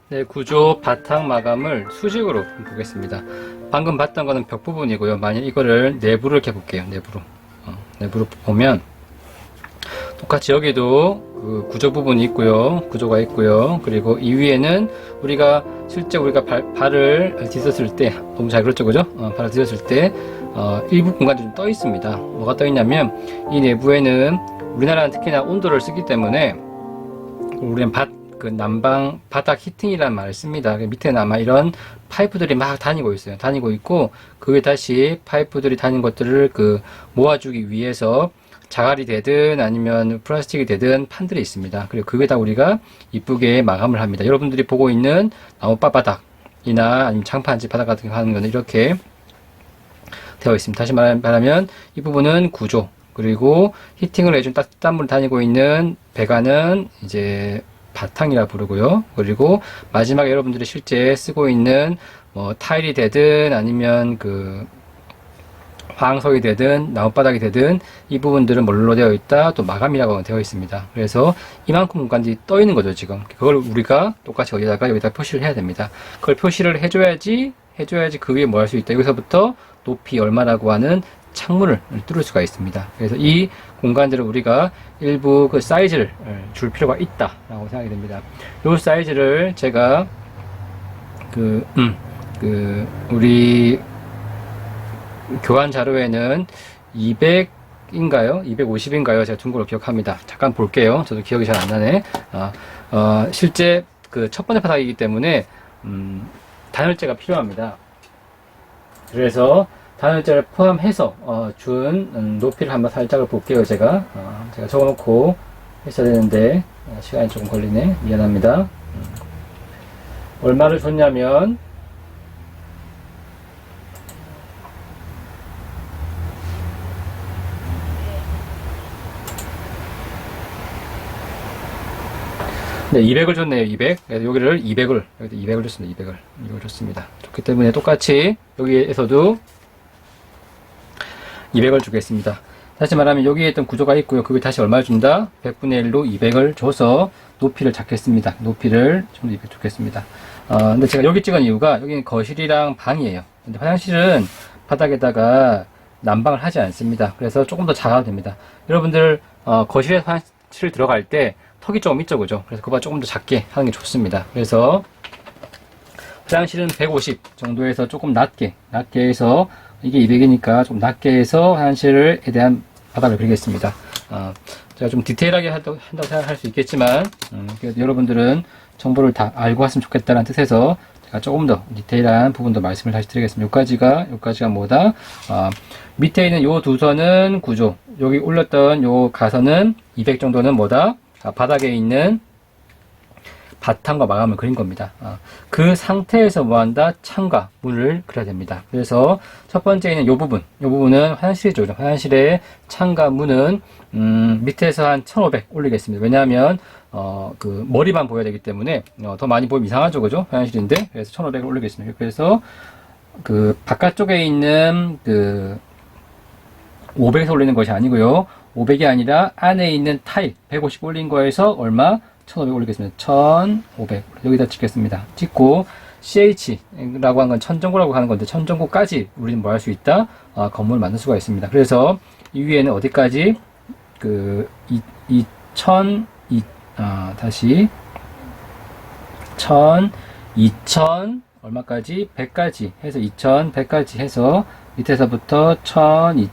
네, 구조 바탕 마감을 수직으로 보겠습니다. 방금 봤던 거는 벽 부분이고요. 만약 이거를 내부를 이렇게 볼게요. 내부로 보면 똑같이 여기도 그 구조 부분이 있고요. 구조가 있고요. 그리고 이 위에는 실제 우리가 발을 디뎠을 때, 너무 잘 그렸죠, 그죠? 발을 디뎠을 때 일부 공간이 좀 떠 있습니다. 뭐가 떠 있냐면 이 내부에는 우리나라는 특히나 온도를 쓰기 때문에 우리는 난방 바닥 히팅이라는 말을 씁니다. 밑에는 아마 이런 파이프들이 막 다니고 있어요. 다니고 있고, 그 위에 다시 파이프들이 다닌 것들을 모아주기 위해서 자갈이 되든 아니면 플라스틱이 되든 판들이 있습니다. 그리고 그 위에다 우리가 이쁘게 마감을 합니다. 여러분들이 보고 있는 나무바 바닥이나 아니면 장판지 바닥 같은 거 하는 거는 이렇게 되어 있습니다. 다시 말하면 이 부분은 구조, 그리고 히팅을 해준 따뜻한 물 다니고 있는 배관은 이제 바탕이라 부르고요. 그리고 마지막에 여러분들이 실제 쓰고 있는 타일이 되든 아니면 화학석이 되든 나무바닥이 되든 이 부분들은 뭘로 되어 있다? 또 마감이라고 되어 있습니다. 그래서 이만큼 공간들이 떠 있는 거죠, 지금. 그걸 우리가 똑같이 여기다 표시를 해야 됩니다. 그걸 표시를 해줘야지 그 위에 뭐 할 수 있다. 여기서부터 높이 얼마라고 하는 창문을 뚫을 수가 있습니다. 그래서 이 공간들을 우리가 일부 사이즈를 줄 필요가 있다라고 생각이 됩니다. 이 사이즈를 제가 우리 교환 자료에는 200인가요? 250인가요? 제가 준 걸로 기억합니다. 잠깐 볼게요. 저도 기억이 잘 안 나네. 실제 첫 번째 바닥이기 때문에 단열재가 필요합니다. 그래서 단열재를 포함해서 준 높이를 한번 살짝을 볼게요. 제가 적어놓고 했어야 되는데 시간이 조금 걸리네. 미안합니다. 얼마를 줬냐면 네, 200을 줬네요. 200. 그래서 여기를 200을 줬습니다. 200을 줬습니다. 좋기 때문에 똑같이 여기에서도 200을 주겠습니다. 다시 말하면 여기에 있던 구조가 있고요. 그게 다시 얼마를 준다? 100분의 1로 200을 줘서 높이를 잡겠습니다. 높이를 좀 더 200 주겠습니다. 근데 제가 여기 찍은 이유가 여기는 거실이랑 방이에요. 근데 화장실은 바닥에다가 난방을 하지 않습니다. 그래서 조금 더 작아도 됩니다. 여러분들 거실에 화장실 들어갈 때 턱이 조금 있죠, 그죠? 그래서 그거보다 조금 더 작게 하는 게 좋습니다. 그래서 화장실은 150 정도에서 조금 낮게 해서 이게 200이니까 좀 낮게 해서 화장실에 대한 바닥을 그리겠습니다. 제가 좀 디테일하게 한다고 생각할 수 있겠지만, 그래도 여러분들은 정보를 다 알고 왔으면 좋겠다는 뜻에서 제가 조금 더 디테일한 부분도 말씀을 다시 드리겠습니다. 여기까지가 뭐다? 밑에 있는 요 두 선은 구조, 여기 올렸던 요 가선은 200 정도는 뭐다? 바닥에 있는 바탕과 마감을 그린 겁니다. 그 상태에서 뭐한다? 창과 문을 그려야 됩니다. 그래서 첫 번째는 요 부분은 화장실이죠. 화장실의 창과 문은 밑에서 한 1500 올리겠습니다. 왜냐하면 머리만 보여야 되기 때문에 더 많이 보이면 이상하죠, 그죠? 화장실인데. 그래서 1500을 올리겠습니다. 그래서 바깥쪽에 있는 500에서 올리는 것이 아니고요. 500이 아니라 안에 있는 타일 150 올린 거에서 얼마? 1500 올리겠습니다. 1500 여기다 찍겠습니다. 찍고 CH라고 하는 건 천정고라고 하는 건데 천정고까지 우리는 뭐 할 수 있다? 건물을 만들 수가 있습니다. 그래서 이 위에는 어디까지? 다시 1000, 2000 얼마까지? 100까지 해서 2100까지 해서 밑에서부터 1000,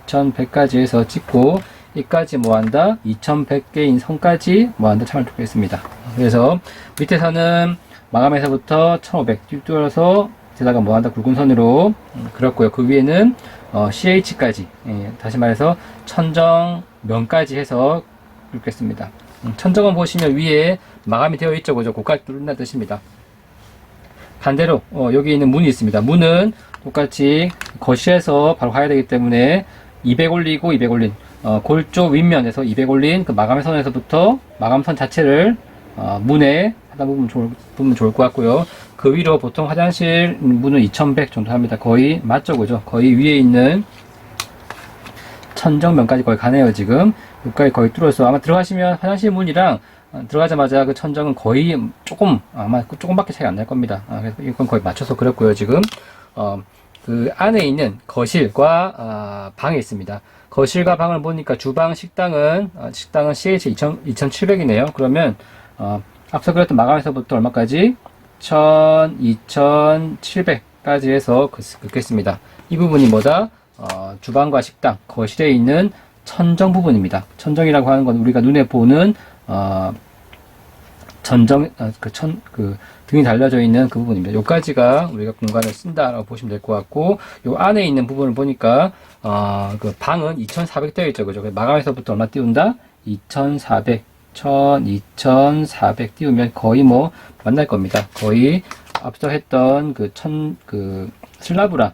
2100까지 해서 찍고 이까지 뭐한다? 2100개인 선까지 뭐한다? 창을 두겠습니다. 그래서 밑에서는 마감에서부터 1500 뚫어서 밑에다가 뭐한다? 굵은 선으로 그렸고요. 그 위에는 CH까지 다시 말해서 천정면까지 해서 뚫겠습니다. 천정은 보시면 위에 마감이 되어 있죠. 그죠? 고까지 뚫는다는 뜻입니다. 반대로 여기 있는 문이 있습니다. 문은 똑같이 거실에서 바로 가야 되기 때문에 200 올리고 200 올린 골조 윗면에서 200 올린 마감선에서부터 마감선 자체를 문에 하다 보면 좋을 것 같고요. 그 위로 보통 화장실 문은 2100 정도 합니다. 거의 맞죠, 그죠? 거의 위에 있는 천정면까지 거의 가네요, 지금. 여기까지 거의 뚫어서 아마 들어가시면 화장실 문이랑 들어가자마자 그 천정은 거의 아마 조금밖에 차이 안 날 겁니다. 그래서 이건 거의 맞춰서 그렸고요. 지금 그 안에 있는 거실과 방이 있습니다. 거실과 방을 보니까 주방 식당은 CH 2700이네요. 그러면 앞서 그렸던 마감에서부터 얼마까지? 2700까지 해서 긋겠습니다. 이 부분이 뭐다? 주방과 식당, 거실에 있는 천정 부분입니다. 천정이라고 하는 건 우리가 눈에 보는 등이 달려져 있는 그 부분입니다. 요까지가 우리가 공간을 쓴다라고 보시면 될 것 같고, 요 안에 있는 부분을 보니까, 그 방은 2400 되어 있죠. 그죠? 마감에서부터 얼마 띄운다? 2400, 2400 띄우면 거의 뭐, 만날 겁니다. 거의 앞서 했던 슬라브랑,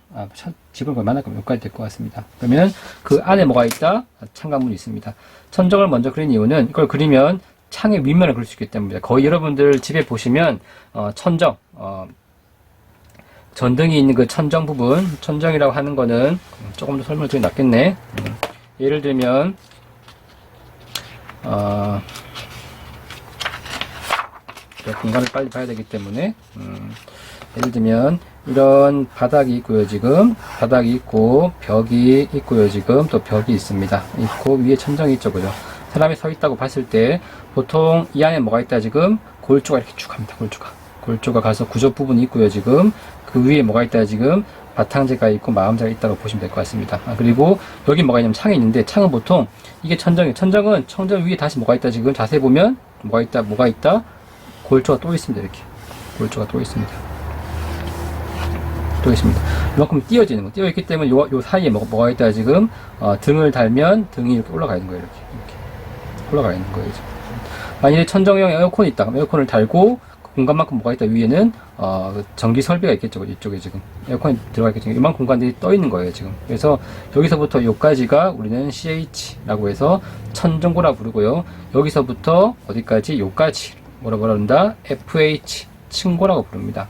집을 거의 만날 겁니다. 여기까지 될 것 같습니다. 그러면 그 안에 뭐가 있다? 창간문이 있습니다. 천정을 먼저 그린 이유는 이걸 그리면 창의 윗면을 그릴 수 있기 때문입니다. 거의 여러분들 집에 보시면 천정, 전등이 있는 그 천정 부분, 천정이라고 하는 거는 조금 더 설명을 드리면 낫겠네. 예를 들면 공간을 빨리 봐야 되기 때문에 예를 들면 이런 바닥이 있고요. 지금 바닥이 있고 벽이 있고요. 지금 또 벽이 있습니다. 있고 위에 천정이 있죠. 그죠? 사람이 서 있다고 봤을 때 보통 이 안에 뭐가 있다? 지금 골조가 이렇게 쭉 갑니다. 골조가 가서 구조 부분이 있고요. 지금 그 위에 뭐가 있다? 지금 바탕재가 있고 마감재가 있다고 보시면 될 것 같습니다. 그리고 여기 뭐가 있냐면 창이 있는데 창은 보통 이게 천정이에요. 천정은 천정 위에 다시 뭐가 있다? 지금 자세히 보면 뭐가 있다? 골조가 또 있습니다. 이렇게 골조가 또 있습니다. 이만큼 띄어지는 거. 띄어있기 때문에 요 사이에 뭐가 있다? 지금 등을 달면 등이 이렇게 올라가 있는 거예요. 이렇게 올라가 있는 거예요. 지금. 만일에 천정형 에어컨이 있다. 그럼 에어컨을 달고 그 공간만큼 뭐가 있다? 위에는 전기 설비가 있겠죠. 이쪽에 지금 에어컨이 들어가 있겠죠. 이만 공간들이 떠 있는 거예요. 지금. 그래서 여기서부터 여기까지가 우리는 CH라고 해서 천정고라 부르고요. 여기서부터 어디까지? 요까지 뭐라고 부른다? FH 층고라고 부릅니다.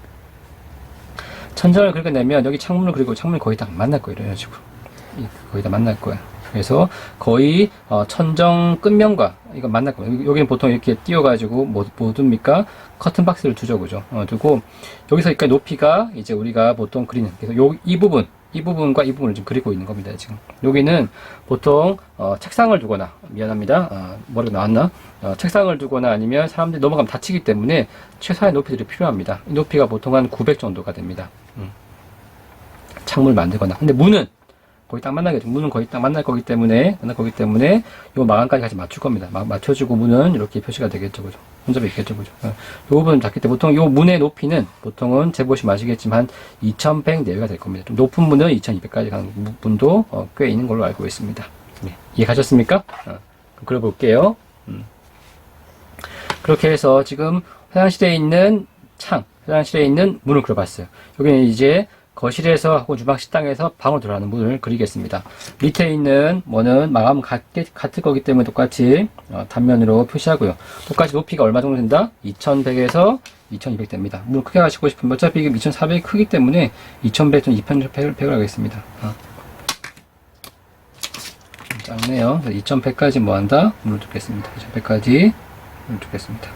천정을 그렇게 내면 여기 창문을 그리고 창문이 거의 다 만날 거예요. 이런 식으로 거의 다 만날 거예요. 그래서 거의 천정 끝면과 이거 만날 겁니다. 여기는 보통 이렇게 띄워가지고 뭐 둡니까? 커튼 박스를 두죠, 그죠? 두고 여기서 그러니까 높이가 이제 우리가 보통 그리는 그래서 이 부분과 이 부분을 좀 그리고 있는 겁니다. 지금 여기는 보통 책상을 두거나 미안합니다. 머리가 나왔나? 책상을 두거나 아니면 사람들이 넘어가면 다치기 때문에 최소한의 높이들이 필요합니다. 이 높이가 보통 한 900 정도가 됩니다. 창문을 만들거나. 근데 문은 거의 딱 만나겠죠. 문은 거의 딱 만날 거기 때문에 요 마감까지 같이 맞출 겁니다. 맞춰주고 문은 이렇게 표시가 되겠죠, 그죠? 혼잡이 있겠죠, 그죠? 요 부분은 작기 때문에 보통 요 문의 높이는 보통은 재보시면 아시겠지만 2100 내외가 될 겁니다. 좀 높은 문은 2200까지 가는 문도 꽤 있는 걸로 알고 있습니다. 네. 이해가셨습니까? 그려볼게요. 그렇게 해서 지금 화장실에 있는 화장실에 있는 문을 그려봤어요. 여기는 이제 거실에서 하고 주방 식당에서 방으로 들어가는 문을 그리겠습니다. 밑에 있는 뭐는 마감은 같을 거기 때문에 똑같이 단면으로 표시하고요. 똑같이 높이가 얼마 정도 된다? 2100에서 2200 됩니다. 문을 크게 하시고 싶으면 어차피 이게 2400이 크기 때문에 2100 또는 2100을 하겠습니다. 작네요. 2100까지 뭐 한다? 문을 두겠습니다. 2100까지 문을 두겠습니다.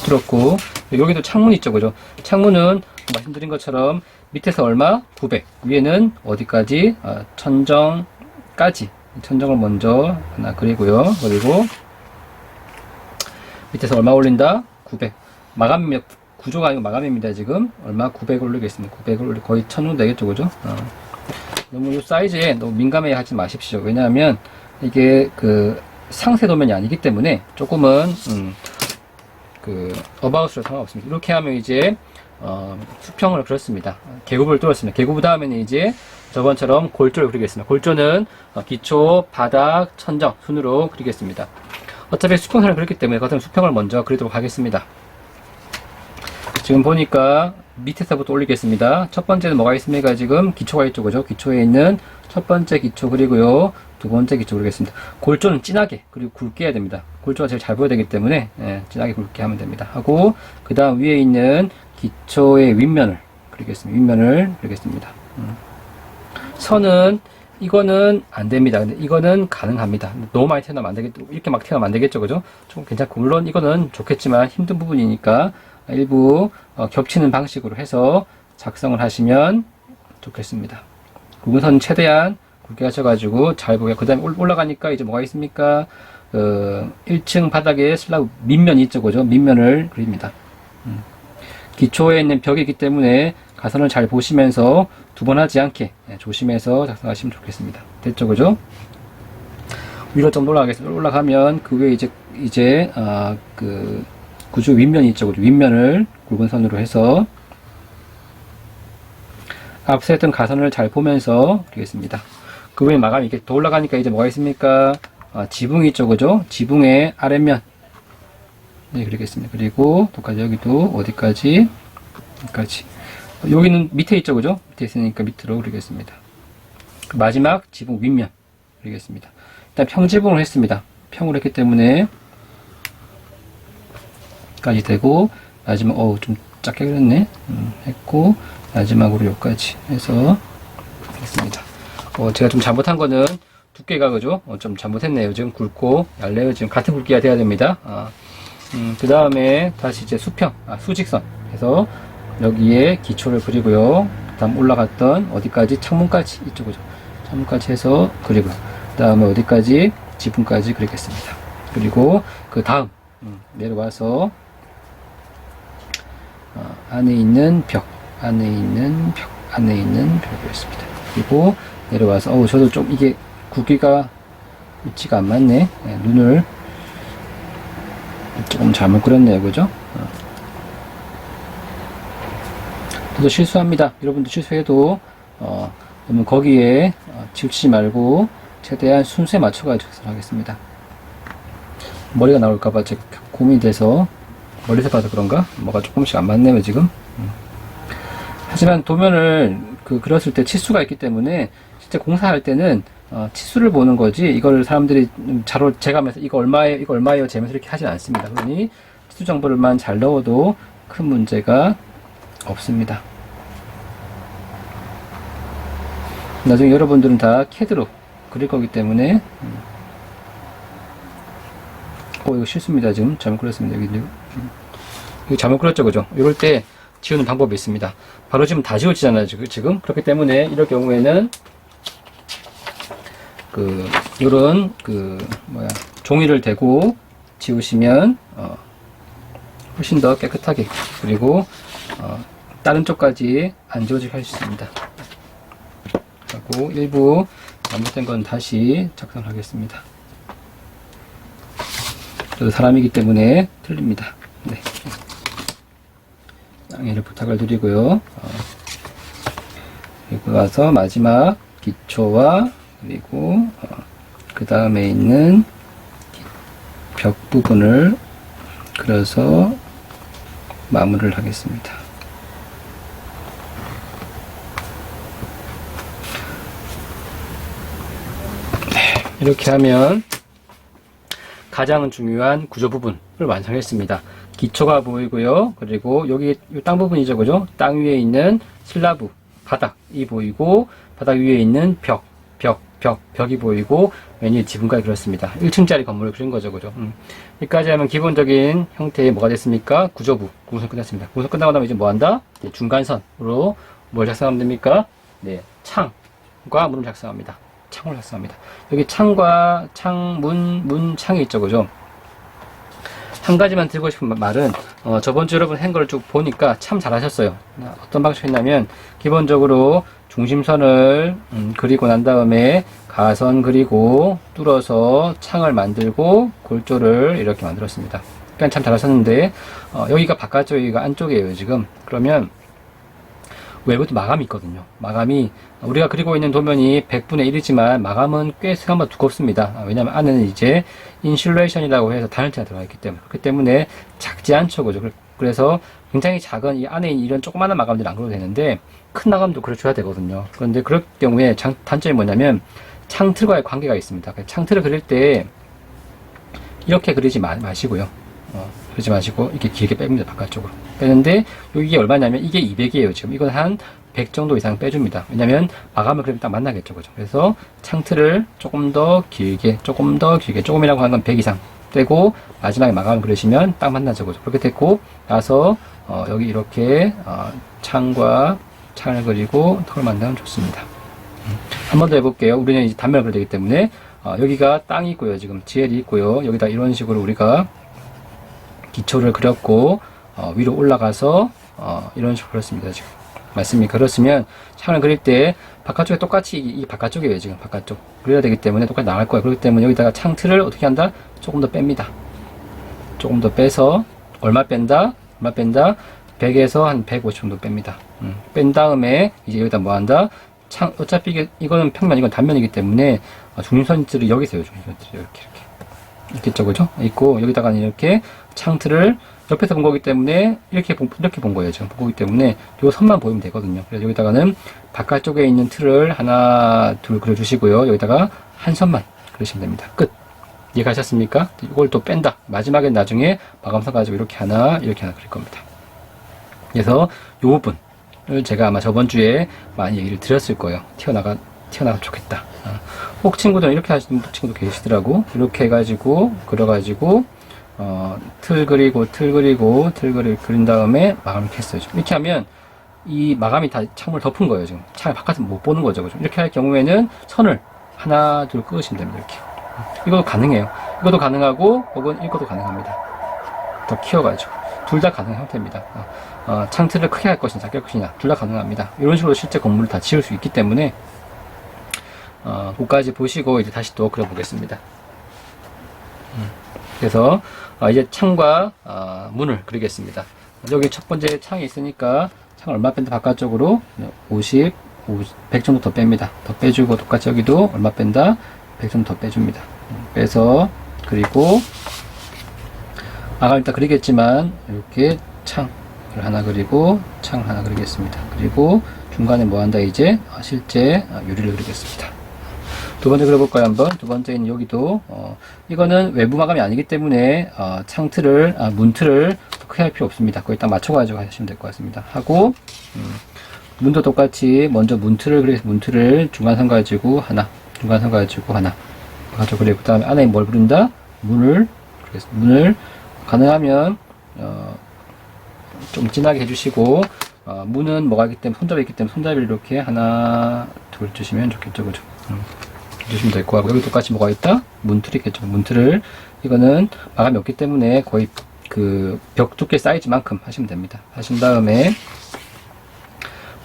뚫었고 여기도 창문 있죠, 그죠? 창문은 말씀드린 것처럼 밑에서 얼마? 900. 위에는 어디까지? 천정까지. 천정을 먼저 하나 그리고요. 그리고 밑에서 얼마 올린다? 900. 마감 구조가 아니고 마감입니다. 지금 얼마? 900을 올리겠습니다. 900을 올리 거의 1000 정도 되겠죠, 그죠? 너무 이 사이즈에 너무 민감해 하지 마십시오. 왜냐하면 이게 그 상세 도면이 아니기 때문에 조금은 어바웃으로 상관없습니다. 이렇게 하면 이제 수평을 그렸습니다. 계급을 뚫었습니다. 계급 다음에는 이제 저번처럼 골조를 그리겠습니다. 골조는 기초, 바닥, 천정 순으로 그리겠습니다. 어차피 수평선을 그렸기 때문에 그것은 수평을 먼저 그리도록 하겠습니다. 지금 보니까 밑에서부터 올리겠습니다. 첫 번째는 뭐가 있습니까? 지금 기초가 있죠, 그죠? 기초에 있는 첫 번째 기초 그리고요. 두 번째 기초 그리겠습니다. 골조는 진하게 그리고 굵게 해야 됩니다. 골조가 제일 잘 보여야 되기 때문에 진하게 굵게 하면 됩니다. 하고 그 다음 위에 있는 기초의 윗면을 그리겠습니다. 윗면을 그리겠습니다. 선은 이거는 안 됩니다. 근데 이거는 가능합니다. 너무 많이 튀어나오면 안 되겠죠. 이렇게 막 튀어나오면 안 되겠죠. 그죠? 좀 괜찮고, 물론 이거는 좋겠지만 힘든 부분이니까 일부 겹치는 방식으로 해서 작성을 하시면 좋겠습니다. 굵은 선 최대한 굵게 하셔가지고 잘 보게. 그 다음에 올라가니까 이제 뭐가 있습니까? 1층 바닥에 슬라브 밑면이 있죠. 그죠? 밑면을 그립니다. 기초에 있는 벽이기 때문에 가선을 잘 보시면서 두 번 하지 않게 조심해서 작성하시면 좋겠습니다. 됐죠? 그죠? 위로 좀 올라가면 그 위에 이제 그 구조 윗면이 있죠. 그죠? 윗면을 굵은 선으로 해서 앞서 했던 가선을 잘 보면서 그리겠습니다. 그 위에 마감이 이렇게 더 올라가니까 이제 뭐가 있습니까? 지붕이 있죠. 그죠? 지붕의 아랫면. 네, 그리겠습니다. 그리고 똑같이 여기도 어디까지? 여기까지. 여기는 밑에 있죠. 그죠? 밑에 있으니까 밑으로 그리겠습니다. 마지막 지붕 윗면 그리겠습니다. 일단 평지붕을 했습니다. 평을 했기 때문에 까지 되고, 마지막 좀 작게 그렸네. 했고, 마지막으로 여기까지 해서 했습니다. 제가 좀 잘못한 거는 두께가, 그죠? 좀 잘못했네요. 지금 굵고 얇네요. 지금 같은 굵기가 돼야 됩니다. 그 다음에 다시 이제 수직선 해서 여기에 기초를 그리고요. 그 다음 올라갔던 어디까지? 창문까지 이쪽으로 창문까지 해서 그리고요. 그 다음에 어디까지? 지붕까지 그리겠습니다. 그리고 그 다음 내려와서 안에 있는 벽 그렸습니다. 그리고 내려와서 저도 좀 이게 굵기가 위치가 안 맞네. 눈을 조금 잘못 그렸네요. 그죠? 저도 실수합니다. 여러분도 실수해도 너무 거기에 치우치지 말고 최대한 순서에 맞춰가지고 하겠습니다. 머리가 나올까봐 제가 고민이 돼서 멀리서 봐서 그런가? 뭐가 조금씩 안 맞네요 지금. 하지만 도면을 그렸을 때 치수가 있기 때문에 실제 공사할 때는 치수를 보는 거지, 이걸 사람들이 자로 재가면서 이거 얼마예요 재면서 이렇게 하진 않습니다. 그러니 치수 정보를만 잘 넣어도 큰 문제가 없습니다. 나중에 여러분들은 다 CAD로 그릴 거기 때문에 이거 실수입니다. 지금 잘못 그렸습니다. 여기 잘못 그렸죠. 그죠? 이럴 때 지우는 방법이 있습니다. 바로 지금 다 지워지잖아요. 지금 그렇기 때문에 이럴 경우에는 요런 종이를 대고 지우시면 훨씬 더 깨끗하게, 그리고 다른 쪽까지 안 지워지게 할 수 있습니다. 하고 일부 잘못된 건 다시 작성하겠습니다. 저도 사람이기 때문에 틀립니다. 네. 양해를 부탁을 드리고요. 그리고 나서 마지막 기초와 그리고 그 다음에 있는 벽 부분을 그려서 마무리를 하겠습니다. 네, 이렇게 하면 가장 중요한 구조 부분을 완성했습니다. 기초가 보이고요. 그리고 여기 땅 부분이죠. 그죠? 땅 위에 있는 슬라브, 바닥이 보이고, 바닥 위에 있는 벽이 보이고, 맨 위에 지붕까지 그렸습니다. 1층짜리 건물을 그린 거죠. 그죠? 여기까지 하면 기본적인 형태의 뭐가 됐습니까? 구조부, 구성선 끝났습니다. 구성선 끝나고 나면 이제 뭐 한다? 네, 중간선으로 뭘 작성하면 됩니까? 네, 창과 문을 작성합니다. 창을 작성합니다. 여기 창과 창이 있죠. 그죠? 한 가지만 드리고 싶은 말은, 저번 주 여러분 한 걸 쭉 보니까 참 잘하셨어요. 어떤 방식이냐면, 기본적으로 중심선을 그리고 난 다음에 가선 그리고 뚫어서 창을 만들고 골조를 이렇게 만들었습니다. 그러니까 참 잘하셨는데, 여기가 바깥쪽, 여기가 안쪽이에요, 지금. 그러면 외부도 마감이 있거든요. 마감이, 우리가 그리고 있는 도면이 100분의 1이지만 마감은 꽤 생각보다 두껍습니다. 왜냐면 안에는 이제 인슐레이션이라고 해서 단열재가 들어가 있기 때문에, 그렇기 때문에 작지 않죠. 그죠? 그래서 굉장히 작은 이 안에 있는 이런 조그마한 마감들이 안 그려도 되는데 큰 마감도 그려줘야 되거든요. 그런데 그럴 경우에 단점이 뭐냐면 창틀과의 관계가 있습니다. 창틀을 그릴 때 이렇게 그리지 마시고요. 그러지 마시고 이렇게 길게 뺍니다. 바깥쪽으로 빼는데, 이게 얼마냐면 이게 200이에요. 지금 이건 한 100 정도 이상 빼줍니다. 왜냐면 마감을 그러면 딱 만나겠죠. 그죠? 그래서 창틀을 조금 더 길게, 조금이라고 하는 건 100 이상 떼고 마지막에 마감을 그리시면 딱 만나죠. 그죠? 그렇게 됐고 나서 여기 이렇게 창과 창을 그리고 턱을 만들면 좋습니다. 한 번 더 해볼게요. 우리는 이제 단면을 그려야 되기 때문에 여기가 땅이 있고요. 지금 GL이 있고요. 여기다 이런 식으로 우리가 기초를 그렸고 위로 올라가서 이런 식으로 그렸습니다. 지금 맞습니까? 그렇으면 창을 그릴 때 바깥쪽에 똑같이 이 바깥쪽이에요. 지금 바깥쪽 그려야 되기 때문에 똑같이 나갈 거예요. 그렇기 때문에 여기다가 창틀을 어떻게 한다? 조금 더 뺍니다. 조금 더 빼서 얼마 뺀다? 100에서 한 150 정도 뺍니다. 뺀 다음에 이제 여기다 뭐 한다? 어차피 이거는 평면, 이건 단면이기 때문에 중심선들이 여기 있어요. 중심선들이 이렇게 있죠, 그죠? 있고 여기다가는 이렇게 창틀을 옆에서 본 거기 때문에 이렇게 본 거예요. 지금 본 거기 때문에 요 선만 보이면 되거든요. 그래서 여기다가는 바깥쪽에 있는 틀을 하나, 둘 그려주시고요. 여기다가 한 선만 그리시면 됩니다. 끝. 이해가셨습니까? 이걸 또 뺀다. 마지막에 나중에 마감선 가지고 이렇게 하나 그릴 겁니다. 그래서 요 부분을 제가 아마 저번 주에 많이 얘기를 드렸을 거예요. 튀어나가면 좋겠다. 혹 친구들은 이렇게 하시는 친구도 계시더라고. 이렇게 해가지고 그려가지고 틀 그리고 그린 다음에 마감을 했어요. 이렇게 하면 이 마감이 다 창문을 덮은 거예요. 지금 창을 바깥에서 못 보는 거죠. 그죠? 이렇게 할 경우에는 선을 하나 둘 끄시면 됩니다. 이렇게. 이것도 가능해요. 이것도 가능하고 혹은 이것도 가능합니다. 더 키워가지고 둘 다 가능한 형태입니다. 창틀을 크게 할 것이냐 작게 할 것이냐 둘 다 가능합니다. 이런 식으로 실제 건물을 다 지을 수 있기 때문에 그까지 보시고 이제 다시 또 그려보겠습니다. 그래서 이제 창과 문을 그리겠습니다. 여기 첫 번째 창이 있으니까 창을 얼마 뺀다? 바깥쪽으로 50, 100 정도 더 뺍니다. 더 빼주고 똑같이 여기도 얼마 뺀다? 100 정도 더 빼줍니다. 빼서 그리고 마감을 일단 그리겠지만 이렇게 창을 하나 그리고 창을 하나 그리겠습니다. 그리고 중간에 뭐 한다? 이제 실제 유리를 그리겠습니다. 두 번째 그려볼까요? 한번. 두 번째는 여기도 이거는 외부 마감이 아니기 때문에 창틀을 문틀을 크게 할 필요 없습니다. 거의 딱 맞춰가지고 하시면 될 것 같습니다. 하고 문도 똑같이 먼저 문틀을 중간선 가지고 하나 가지고 그리고 그 다음에 안에 뭘 그린다? 문을 가능하면 좀 진하게 해주시고 문은 뭐가 있기 때문에 손잡이 있기 때문에 손잡이를 이렇게 하나 둘 주시면 좋겠죠, 그죠? 주시면 될 것 같고 여기 똑같이 뭐가 있다? 문틀이 있겠죠. 문틀을 이거는 마감이 없기 때문에 거의 그 벽 두께 사이즈만큼 하시면 됩니다. 하신 다음에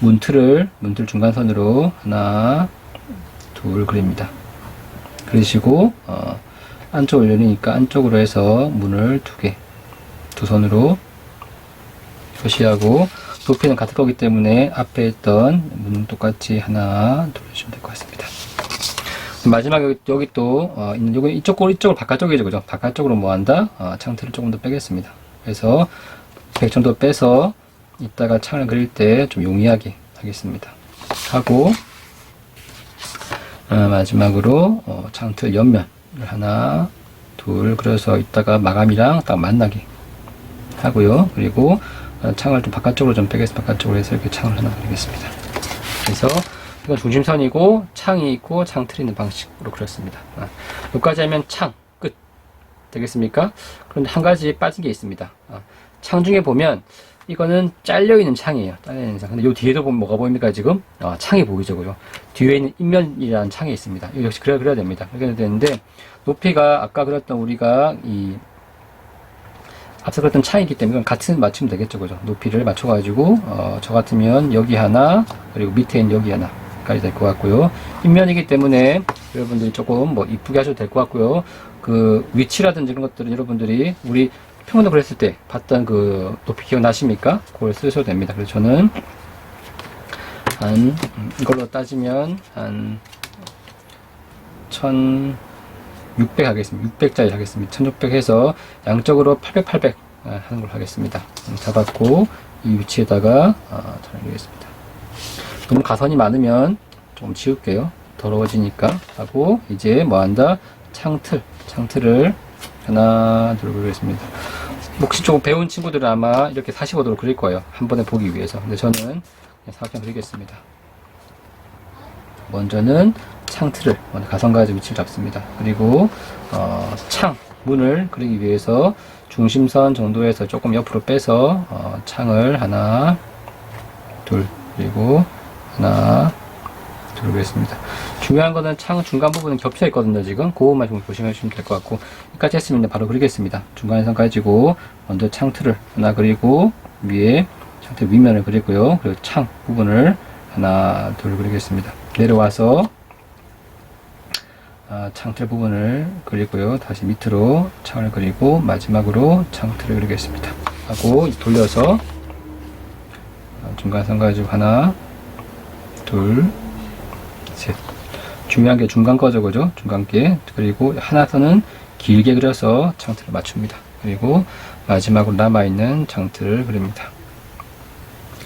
문틀 중간선으로 하나 둘 그립니다. 그리시고 안쪽을 열리니까 안쪽으로 해서 문을 두 손으로 표시하고 높이는 같을 거기 때문에 앞에 있던 문은 똑같이 하나 돌려주시면 될 것 같습니다. 마지막에 여기 또 여기 이쪽으로 바깥쪽이죠, 그죠? 바깥쪽으로 뭐 한다? 창틀을 조금 더 빼겠습니다. 그래서 100 정도 빼서 이따가 창을 그릴 때 좀 용이하게 하겠습니다. 하고 마지막으로 창틀 옆면을 하나 둘 그려서 이따가 마감이랑 딱 만나게 하고요. 그리고 창을 좀 바깥쪽으로 좀 빼겠습니다. 바깥쪽으로 해서 이렇게 창을 하나 그리겠습니다. 그래서 이건 중심선이고 창이 있고 창틀이 있는 방식으로 그렸습니다. 여기까지 하면 창 끝 되겠습니까? 그런데 한 가지 빠진 게 있습니다. 창 중에 보면 이거는 잘려있는 창이에요. 잘려있는 창. 근데 요 뒤에도 보면 뭐가 보입니까? 지금 창이 보이죠, 그죠? 뒤에 있는 인면이라는 창이 있습니다. 이거 역시 그려야 됩니다. 그래야 되는데 높이가 아까 그렸던 우리가 앞서 그랬던 창이기 때문에 이건 같은 맞추면 되겠죠, 그죠? 높이를 맞춰가지고 저 같으면 여기 하나 그리고 밑에 있는 여기 하나 까지 될 것 같고요. 인면이기 때문에 여러분들이 조금 뭐 이쁘게 하셔도 될 것 같고요. 그 위치라든지 이런 것들은 여러분들이 우리 평면도 그랬을 때 봤던 그 높이 기억나십니까? 그걸 쓰셔도 됩니다. 그래서 저는 이걸로 따지면 한 1600 하겠습니다. 600짜리 하겠습니다. 1600 해서 양쪽으로 800 하는 걸 하겠습니다. 잡았고 이 위치에다가 잘 그리겠습니다. 너무 가선이 많으면 좀 지울게요. 더러워지니까 하고 이제 뭐 한다? 창틀을 하나 둘 그리겠습니다. 혹시 조금 배운 친구들은 아마 이렇게 45도로 그릴 거예요. 한 번에 보기 위해서. 근데 저는 사각형 그리겠습니다. 먼저는 창틀을 가성가지 위치를 잡습니다. 그리고 창 문을 그리기 위해서 중심선 정도에서 조금 옆으로 빼서 창을 하나 둘 그리고 하나 둘 그리겠습니다. 중요한 거는 창 중간 부분은 겹쳐 있거든요. 지금 그것만 좀 조심해 주시면 될 것 같고, 여기까지 했으면 바로 그리겠습니다. 중간에서 가지고 먼저 창틀을 하나 그리고 위에 창틀 윗면을 그리고요. 그리고 창 부분을 하나 둘 그리겠습니다. 내려와서 창틀 부분을 그리고요. 다시 밑으로 창을 그리고 마지막으로 창틀을 그리겠습니다. 하고 돌려서 중간선 가지고 하나 둘 셋. 중요한 게 중간 거죠, 그죠? 중간게. 그리고 하나선은 길게 그려서 창틀을 맞춥니다. 그리고 마지막으로 남아있는 창틀을 그립니다.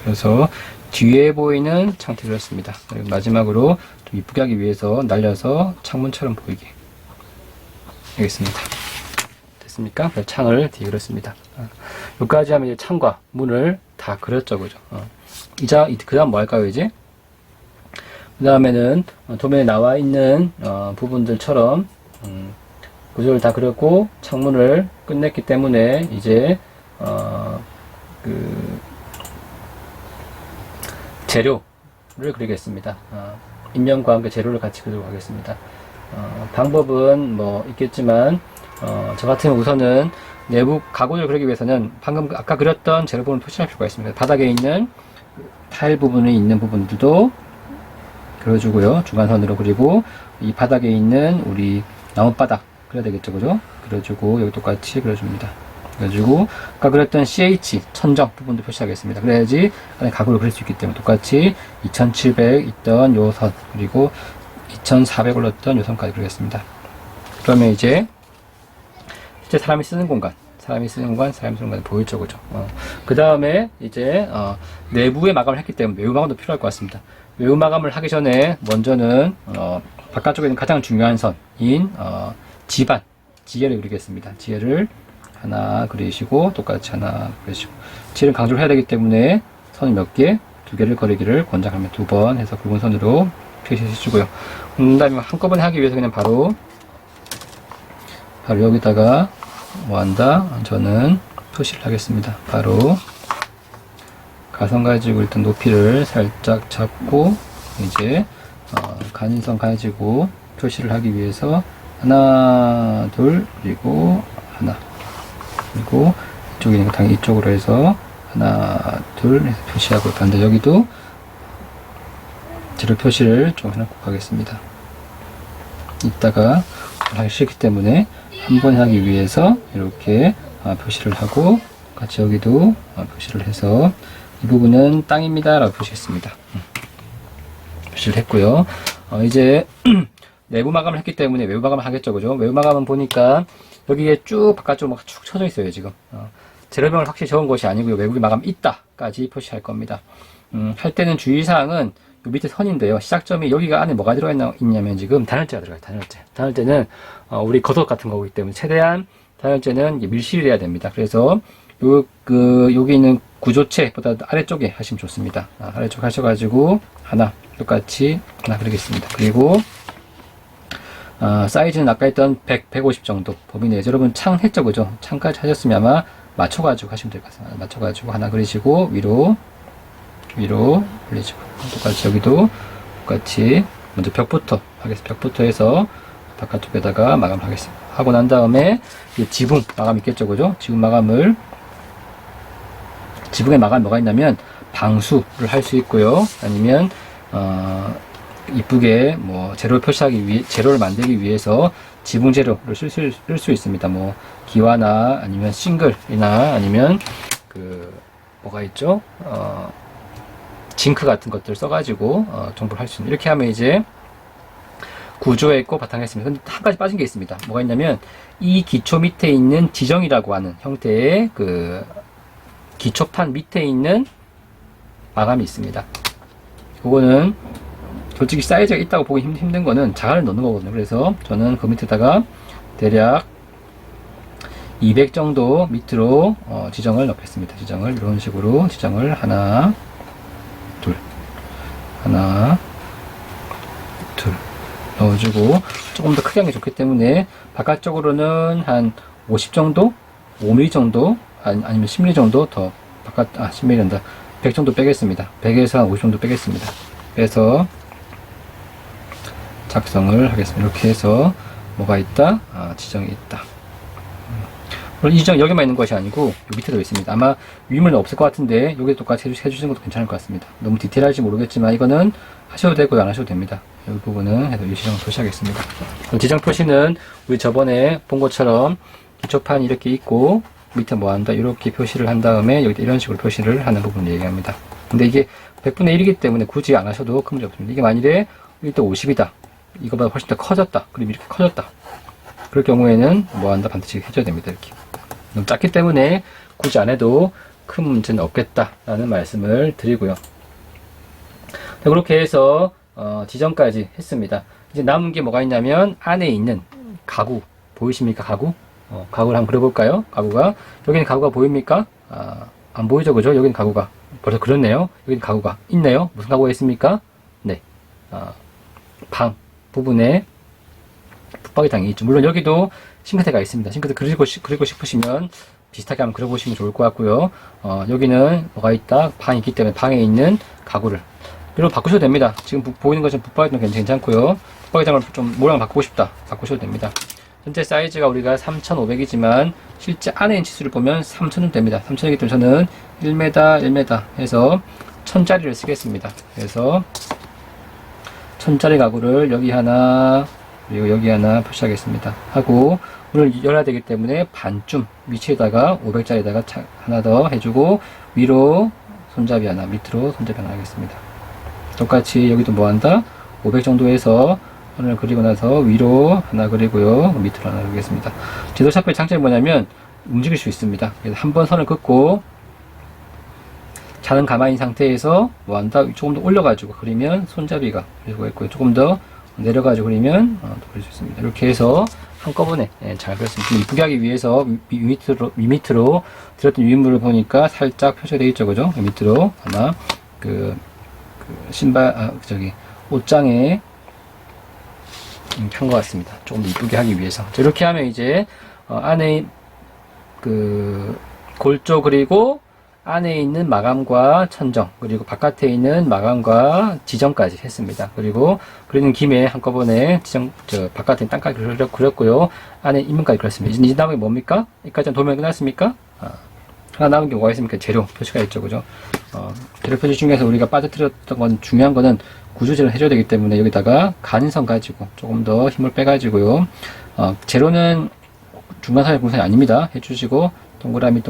그래서 뒤에 보이는 창틀을 그렸습니다. 그리고 마지막으로 좀 이쁘게 하기 위해서 날려서 창문처럼 보이게 알겠습니다. 됐습니까? 창을 뒤에 그렸습니다. 여기까지 하면 이제 창과 문을 다 그렸죠, 그죠? 그 다음 뭐 할까요, 이제? 그 다음에는 도면에 나와 있는 부분들처럼 구조를 다 그렸고 창문을 끝냈기 때문에 이제 재료를 그리겠습니다. 인면과 함께 재료를 같이 그리도록 하겠습니다. 방법은 뭐 있겠지만 저 같은 경우 우선은 내부 가구를 그리기 위해서는 방금 아까 그렸던 재료 부분을 표시할 필요가 있습니다. 바닥에 있는 타일 부분이 있는 부분들도 그려주고요. 중간선으로 그리고 이 바닥에 있는 우리 나뭇바닥 그려야 되겠죠, 그죠? 그려주고 여기 똑같이 그려줍니다. 그래가지고 아까 그렸던 CH 천정 부분도 표시하겠습니다. 그래야지 가구를 그릴 수 있기 때문에 똑같이 2700 있던 요 선 그리고 2400 올렸던 요 선까지 그리겠습니다. 그러면 이제 실제 사람이 쓰는 공간 보이죠, 그죠? 그 다음에 이제 내부에 마감을 했기 때문에 외부 마감도 필요할 것 같습니다. 외부 마감을 하기 전에 먼저는 바깥쪽에 있는 가장 중요한 선인 지혜를 그리겠습니다. 지혜를 하나 그리시고 똑같이 하나 그리시고, 지혜를 강조를 해야 되기 때문에 선을 몇 개? 2개를 그리기를 권장하면 2번 해서 굵은 선으로 표시해 주시고요. 그 다음에 한꺼번에 하기 위해서 그냥 바로 여기다가 뭐 한다? 저는 표시를 하겠습니다. 바로 가선 가지고 일단 높이를 살짝 잡고 이제 간인선 가지고 표시를 하기 위해서 하나 둘 그리고 하나 그리고 이쪽에 있는 거 당연히 이쪽으로 해서 하나 둘 해서 표시하고, 반대 여기도 재료 표시를 좀 해놓고 가겠습니다. 이따가 하기 싫기 때문에 한 번 하기 위해서 이렇게 표시를 하고, 같이 여기도 표시를 해서 이 부분은 땅입니다 라고 표시했습니다. 표시를 했고요. 이제 내부 마감을 했기 때문에 외부 마감을 하겠죠, 그죠? 외부 마감은 보니까 여기에 쭉 바깥쪽으로 쭉 쳐져 있어요, 지금. 재료명을 확실히 적은 것이 아니고요. 외부에 마감 있다까지 표시할 겁니다. 할 때는 주의사항은 요 밑에 선인데요. 시작점이 여기가 안에 뭐가 들어있냐면 지금 단열재가 들어가요, 단열재. 단열재는 우리 겉옷 같은 거기 때문에 최대한 단열재는 밀실을 해야 됩니다. 그래서 여기 있는 구조체보다 아래쪽에 하시면 좋습니다. 아래쪽 하셔가지고 하나 똑같이 하나 그리겠습니다. 그리고 사이즈는 아까 했던 100, 150 정도 범위 내에서 여러분 창 했죠, 그죠? 창까지 하셨으면 아마 맞춰가지고 하시면 될 것 같습니다. 맞춰가지고 하나 그리시고 위로 올리시고, 똑같이 여기도 똑같이 먼저 벽부터 하겠습니다. 벽부터 해서 바깥쪽에다가 마감을 하겠습니다. 하고 난 다음에 지붕 마감 있겠죠, 그죠? 지붕 마감을, 지붕에 마감이 뭐가 있냐면 방수를 할 수 있고요. 아니면 이쁘게 뭐 재료를 만들기 위해서 지붕 재료를 쓸 수 있습니다. 뭐 기와나 아니면 싱글이나 아니면 뭐가 있죠? 징크 같은 것들 써가지고 정보를 할 수 있는, 이렇게 하면 이제 구조에 있고 바탕에 있습니다. 근데 한 가지 빠진 게 있습니다. 뭐가 있냐면 이 기초 밑에 있는 지정이라고 하는 형태의 기초판 밑에 있는 마감이 있습니다. 그거는 솔직히 사이즈가 있다고 보기 힘든 거는 자갈을 넣는 거거든요. 그래서 저는 그 밑에다가 대략 200 정도 밑으로 지정을 넣겠습니다. 지정을 이런 식으로 지정을 하나 둘 하나, 둘 넣어주고, 조금 더 크게 하는 게 좋기 때문에 바깥쪽으로는 한 50 정도? 5mm 정도? 아니면 10mm 정도 더 10mm란다. 100 정도 빼겠습니다. 100에서 한 50 정도 빼겠습니다. 그래서 작성을 하겠습니다. 이렇게 해서 뭐가 있다? 지정이 있다. 물론 이 지정 여기만 있는 것이 아니고 밑에도 있습니다. 아마 위문은 없을 것 같은데 여기도 똑같이 해주시는 것도 괜찮을 것 같습니다. 너무 디테일할지 모르겠지만 이거는 하셔도 되고 안 하셔도 됩니다. 이 부분은 해도 이 지정을 표시하겠습니다. 지정 표시는 우리 저번에 본 것처럼 기초판이 이렇게 있고 밑에 뭐 한다 이렇게 표시를 한 다음에 여기다 이런 식으로 표시를 하는 부분을 얘기합니다. 근데 이게 100분의 1이기 때문에 굳이 안 하셔도 큰 문제 없습니다. 이게 만일에 일단 50이다. 이거보다 훨씬 더 커졌다. 그림 이렇게 커졌다. 그럴 경우에는 뭐 한다 반드시 해줘야 됩니다. 이렇게. 너무 작기 때문에 굳이 안 해도 큰 문제는 없겠다라는 말씀을 드리고요. 그렇게 해서 지정까지 했습니다. 이제 남은 게 뭐가 있냐면 안에 있는 가구 보이십니까? 가구? 가구를 한번 그려볼까요? 가구가 여기는 가구가 보입니까? 안 보이죠, 그죠? 여기는 가구가 벌써 그렸네요. 여기는 가구가 있네요. 무슨 가구가 있습니까? 네, 방 부분에 붙박이장이 있죠. 물론 여기도 싱크대가 있습니다. 싱크대 그리고 싶으시면 비슷하게 한번 그려보시면 좋을 것 같고요. 여기는 뭐가 있다? 방이 있기 때문에 방에 있는 가구를 이렇게 바꾸셔도 됩니다. 지금 보이는 것처럼 붙박이장 괜찮고요. 붙박이장을 좀 모양 바꾸고 싶다. 바꾸셔도 됩니다. 전체 사이즈가 우리가 3,500이지만 실제 안에 있는 치수를 보면 3,000은 됩니다. 3,000이기 때문에 저는 1m, 1m 해서 1000짜리를 쓰겠습니다. 그래서 1000짜리 가구를 여기 하나 그리고 여기 하나 표시하겠습니다. 하고 문을 열어야 되기 때문에 반쯤 위치에다가 500짜리에다가 하나 더 해주고 위로 손잡이 하나 밑으로 손잡이 하나 하겠습니다. 똑같이 여기도 뭐 한다? 500 정도 해서 선을 그리고 나서 위로 하나 그리고요. 밑으로 하나 그리겠습니다. 제도 샤프의 장점이 뭐냐면 움직일 수 있습니다. 그래서 한번 선을 긋고 자는 가만히 있는 상태에서 뭐 한다? 조금 더 올려가지고 그리면 손잡이가 그리고 있고요. 조금 더 내려가지고 그리면 또 그릴 수 있습니다. 이렇게 해서 한꺼번에 잘 그렸습니다. 좀 이쁘게 하기 위해서 밑으로 들었던 유인물을 보니까 살짝 표시가 되어 있죠, 그죠? 밑으로 아마 신발 옷장에 한 것 같습니다. 조금 더 이쁘게 하기 위해서. 이렇게 하면 이제 안에 골조 그리고 안에 있는 마감과 천정 그리고 바깥에 있는 마감과 지정까지 했습니다. 그리고 그리는 김에 한꺼번에 바깥에 땅까지 그렸고요. 안에 인문까지 그렸습니다. 이제 남은 게 뭡니까? 여기까지 도면 끝났습니까? 하나 남은 게 뭐가 있습니까? 재료 표시가 있죠, 그죠? 재료 표시 중에서 우리가 빠져들였던 건 중요한 거는 구조재를 해줘야 되기 때문에 여기다가 간선 가지고 조금 더 힘을 빼가지고요. 재료는 중간선의 분산이 아닙니다. 해주시고 동그라미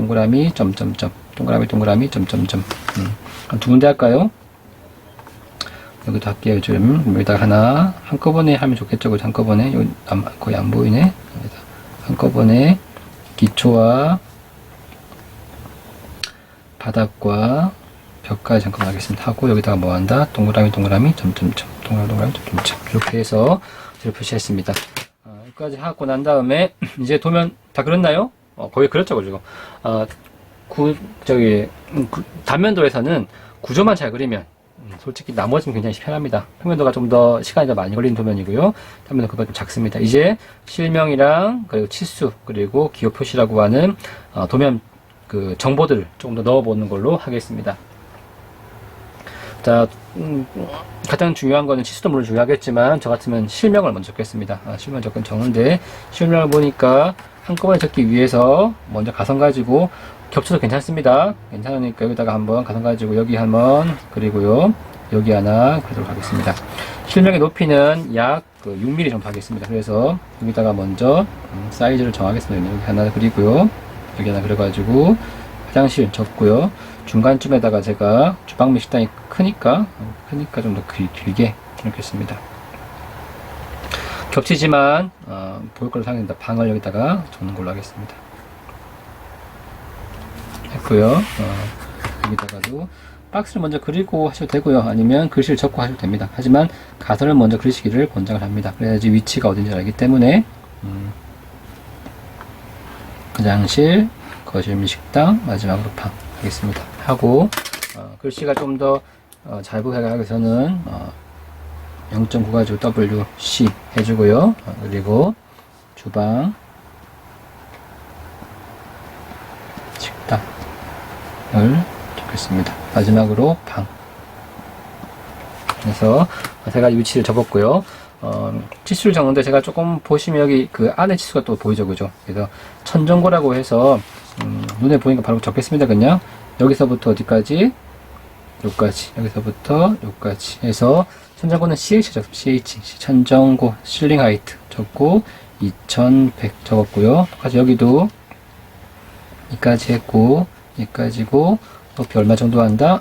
점점점 동그라미 점점점 한 두 군데 할까요? 여기도 할게요. 좀 여기다가 하나 한꺼번에 하면 좋겠죠. 그죠? 한꺼번에 여기 거의 안 보이네. 여기다 한꺼번에 기초와 바닥과 벽까지 잠깐 하겠습니다. 하고 여기다가 뭐 한다? 동그라미 점점점 동그라미 점점점 이렇게 해서 재료 표시했습니다. 여기까지 하고 난 다음에 이제 도면 다 그렸나요? 거의 그렸죠, 그죠? 단면도에서는 구조만 잘 그리면 솔직히 나머지는 굉장히 편합니다. 평면도가 좀 더 시간이 더 많이 걸리는 도면이고요. 단면도 그보다 좀 작습니다. 이제 실명이랑 그리고 치수 그리고 기호 표시라고 하는 도면 정보들을 조금 더 넣어보는 걸로 하겠습니다. 자, 가장 중요한 거는 치수도 물론 중요하겠지만 저 같으면 실명을 먼저 적겠습니다. 실명 적건 적는데 실명을 보니까 한꺼번에 적기 위해서 먼저 가선 가지고 겹쳐도 괜찮습니다. 괜찮으니까 여기다가 한번 가선 가지고 여기 한번 그리고요. 여기 하나 그리도록 하겠습니다. 실명의 높이는 약 6mm 정도 하겠습니다. 그래서 여기다가 먼저 사이즈를 정하겠습니다. 여기 하나 그리고요. 여기 하나 그려가지고 화장실 적고요. 중간쯤에다가 제가 주방 및 식당이 크니까 좀 더 길게 이렇게 씁니다. 겹치지만 보일 걸로 생각합니다. 방을 여기다가 적는 걸로 하겠습니다. 했고요. 여기다가도 박스를 먼저 그리고 하셔도 되고요. 아니면 글씨를 적고 하셔도 됩니다. 하지만 가선을 먼저 그리시기를 권장을 합니다. 그래야지 위치가 어딘지 알기 때문에 화장실, 거실 및 식당, 마지막으로 방 하겠습니다. 하고 글씨가 좀 더 잘보게 하기 위해서는 0.9 가지고 WC 해주고요. 그리고 주방, 식당을 적겠습니다. 마지막으로 방. 그래서 세 가지 위치를 적었고요. 치수를 적는데 제가 조금 보시면 여기 그 안에 치수가 또 보이죠, 그죠? 그래서 천정고라고 해서 눈에 보니까 바로 적겠습니다. 그냥 여기서부터 어디까지? 여기까지. 여기서부터 여기까지 해서 천정고는 CH 적습니다. CH 천정고 실링 하이트 적고 2100 적었고요. 똑같이 여기도 이까지 했고 여기까지고 높이 얼마 정도 한다?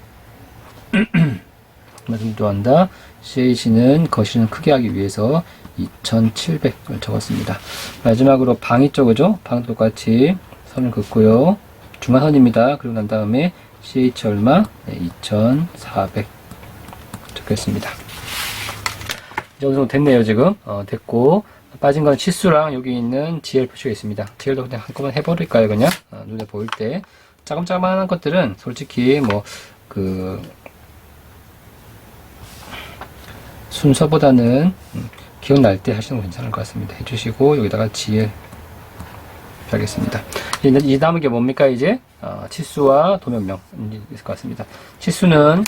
얼마 정도 한다? CH는 거실은 크게 하기 위해서 2700을 적었습니다. 마지막으로 방 있죠, 그죠? 방도 똑같이 선을 긋고요. 중화선입니다. 그리고 난 다음에 CH 얼마? 네, 2400 적겠습니다. 이제 어느 정도 됐네요, 지금. 됐고. 빠진 건 치수랑 여기 있는 GL 표시가 있습니다. GL도 그냥 한꺼번에 해버릴까요, 그냥? 눈에 보일 때. 짜금짜금한 것들은 솔직히 순서보다는 기억날 때 하시는 거 괜찮을 것 같습니다. 해주시고 여기다가 GL 하겠습니다. 이 남은 게 뭡니까 이제? 치수와 도면명 있을 것 같습니다. 치수는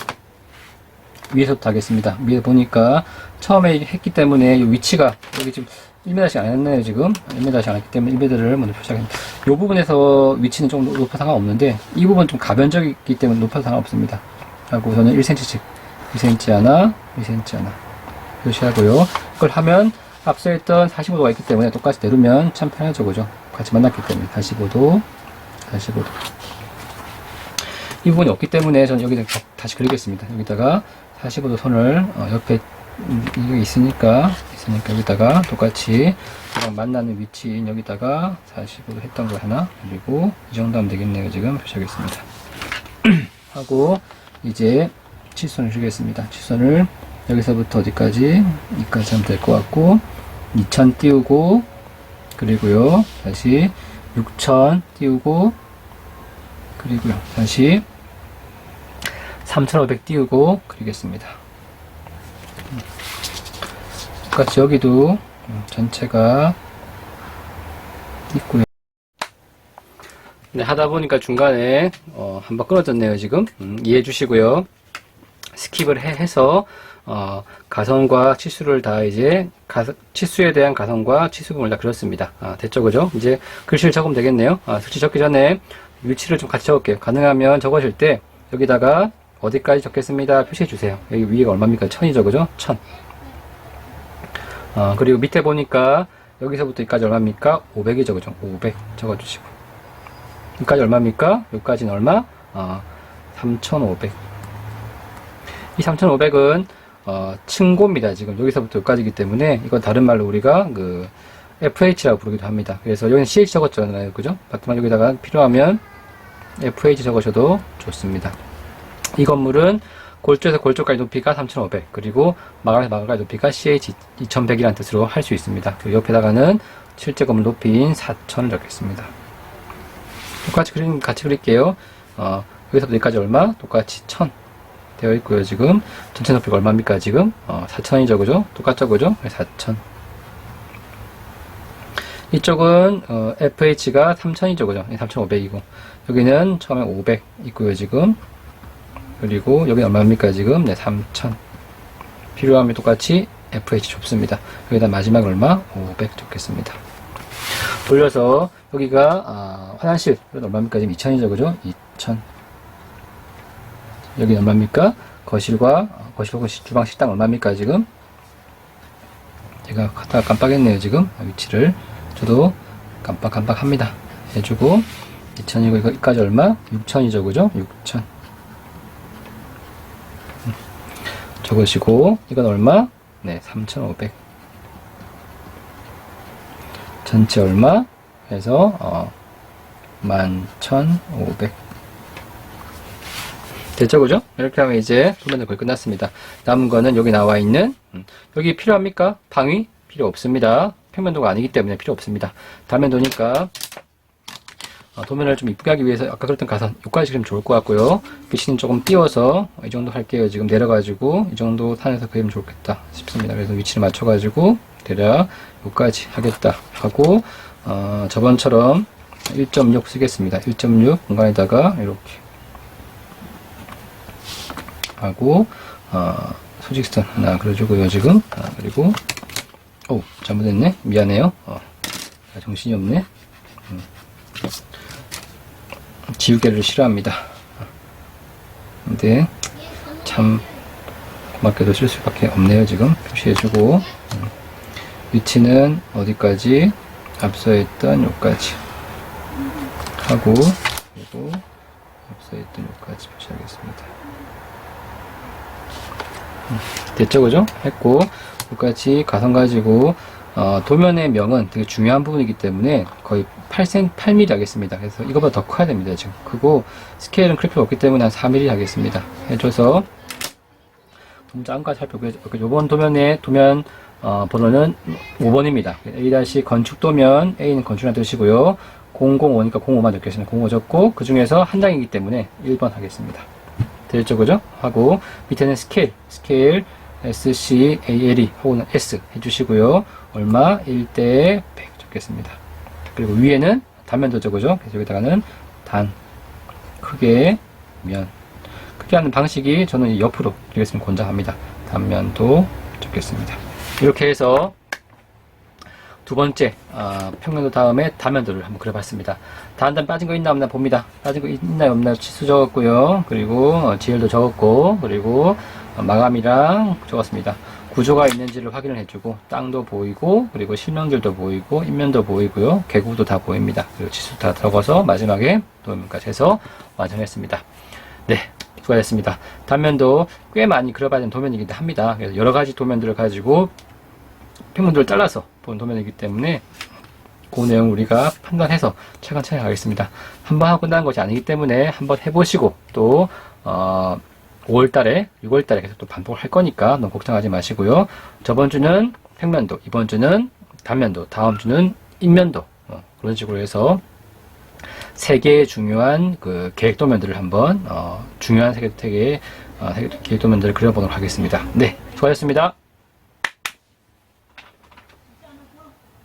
위에서부터 하겠습니다. 위에 보니까 처음에 했기 때문에 이 위치가 여기 지금 1m씩 안 했네요. 지금 1m씩 안 했기 때문에 1m를 먼저 표시하겠습니다. 이 부분에서 위치는 좀 높아 상관없는데 이 부분 좀 가변적이기 때문에 높아도 상관없습니다. 하고 저는 1cm씩 2cm 하나 2cm 하나 표시하고요. 그걸 하면 앞서 했던 45도가 있기 때문에 똑같이 내두면 참 편하죠, 그죠? 같이 만났기 때문에 45도 이 부분이 없기 때문에 저는 여기다 다시 그리겠습니다. 여기다가 45도 선을 옆에 이게 있으니까 여기다가 똑같이 만나는 위치인 여기다가 45도 했던 거 하나, 그리고 이 정도 하면 되겠네요. 지금 표시하겠습니다. 하고 이제 치수선을 주겠습니다. 치수선을 여기서부터 어디까지? 여기까지 하면 될 것 같고 2000 띄우고 그리고요 다시 6000 띄우고 그리고요 다시 3500 띄우고 그리겠습니다. 똑같이 여기도 전체가 있고요. 네, 하다 보니까 중간에 한번 끊어졌네요. 지금 이해해 주시고요. 스킵을 해서 가선과 치수를 다 이제 치수에 대한 가선과 치수금을 다 그렸습니다. 됐죠, 그죠? 이제 글씨를 적으면 되겠네요. 글씨 적기 전에 위치를 좀 같이 적을게요. 가능하면 적으실 때 여기다가 어디까지 적겠습니다 표시해 주세요. 여기 위가 얼마입니까? 1000이죠, 그죠? 1000. 그리고 밑에 보니까 여기서부터 여기까지 얼마입니까? 500이죠, 그죠? 500 적어주시고 여기까지 얼마입니까? 여기까지는 얼마? 3500. 이 3500은 층고입니다. 지금 여기서부터 여기까지이기 때문에 이건 다른 말로 우리가 그 FH라고 부르기도 합니다. 그래서 여기는 CH 적었잖아요, 그죠? 하지만 여기다가 필요하면 FH 적으셔도 좋습니다. 이 건물은 골조에서 골조까지 높이가 3500, 그리고 마감에서 마감까지 높이가 CH 2100이라는 뜻으로 할 수 있습니다. 그 옆에다가는 실제 건물 높이인 4000을 적겠습니다. 똑같이 같이 그릴게요. 여기서부터 여기까지 얼마? 똑같이 1000 되어 있고요. 지금 전체 높이가 얼마입니까? 지금 4000이죠, 그죠? 똑같죠, 그죠? 4000. 이쪽은 FH가 3000이죠, 그죠? 3500이고 여기는 처음에 500 있고요, 지금. 그리고 여기 얼마입니까? 지금 3000. 필요하면 똑같이 FH 좁습니다. 여기다 마지막 얼마? 500 적겠습니다. 돌려서 여기가 화장실 얼마입니까? 지금 2000이죠, 그죠? 2000. 여기 얼마입니까? 거실과 주방 식당 얼마입니까? 지금 제가 갖다가 깜빡했네요. 지금 위치를 저도 깜빡합니다. 해주고 2000이고 여기까지 얼마? 6000이죠, 그죠? 6000 적으시고 이건 얼마? 네, 3500. 전체 얼마? 해서 11500. 됐죠, 그죠? 이렇게 하면 이제 소면도 거의 끝났습니다. 남은 거는 여기 나와 있는 여기 필요합니까? 방위? 필요 없습니다. 평면도가 아니기 때문에 필요 없습니다. 다면도니까 도면을 좀 이쁘게 하기 위해서 아까 그랬던 가산 여기까지 그리면 좋을 것 같고요. 빛은 조금 띄워서 이 정도 할게요. 지금 내려가지고 이 정도 산에서 그리면 좋겠다 싶습니다. 그래서 위치를 맞춰가지고 대략 여기까지 하겠다 하고 저번처럼 1.6 쓰겠습니다. 1.6 공간에다가 이렇게 하고 소직선 하나 그려주고요. 지금 그리고 잘못했네. 미안해요. 정신이 없네. 지우개를 싫어합니다. 근데 참 고맙게도 쓸 수밖에 없네요. 지금 표시해주고 위치는 어디까지 앞서 했던 요까지 하고 그리고 앞서 했던 요까지 표시하겠습니다. 됐죠, 그죠? 했고 요까지 가선 가지고 도면의 명은 되게 중요한 부분이기 때문에 거의 8mm 하겠습니다. 그래서 이거보다 더 커야 됩니다. 지금 크고 스케일은 클 필요 없기 때문에 한 4mm 하겠습니다. 해줘서 좀 작은 거 살펴보고요. 요번 도면의 도면 번호는 5번입니다. A- 건축 도면, A는 건축이라는 뜻이고요. 005니까 05만 적겠습니다. 05 적고 그 중에서 한 장이기 때문에 1번 하겠습니다. 됐죠, 그죠? 하고 밑에는 스케일 SCALE 혹은 S 해주시고요. 얼마? 1대 100 적겠습니다. 그리고 위에는 단면도 적어죠. 그래서 여기다가는 단, 크게, 면. 크게 하는 방식이 저는 옆으로 이렇게 권장합니다. 단면도 적겠습니다. 이렇게 해서 두 번째 평면도 다음에 단면도를 한번 그려봤습니다. 단단 빠진 거 있나 없나 봅니다. 빠진 거 있나 없나 치수 적었고요. 그리고 지열도 적었고 그리고 마감이랑 적었습니다. 구조가 있는지를 확인을 해주고 땅도 보이고 그리고 실명들도 보이고 인면도 보이고요. 계구도 다 보입니다. 그리고 치수 다 적어서 마지막에 도면까지 해서 완성했습니다. 네, 수고하셨습니다. 단면도 꽤 많이 그려봐야 되는 도면이기도 합니다. 그래서 여러 가지 도면들을 가지고 평면들을 잘라서 본 도면이기 때문에 그 내용 우리가 판단해서 차근차근 가겠습니다. 한번 하고 끝난 것이 아니기 때문에 한번 해보시고 또 5월달에 6월달에 계속 또 반복을 할 거니까 너무 걱정하지 마시고요. 저번 주는 평면도, 이번 주는 단면도, 다음 주는 인면도 그런 식으로 해서 세 개의 중요한 그 계획도면들을 한번 중요한 세 개의 계획도면들을 그려보도록 하겠습니다. 네, 수고하셨습니다.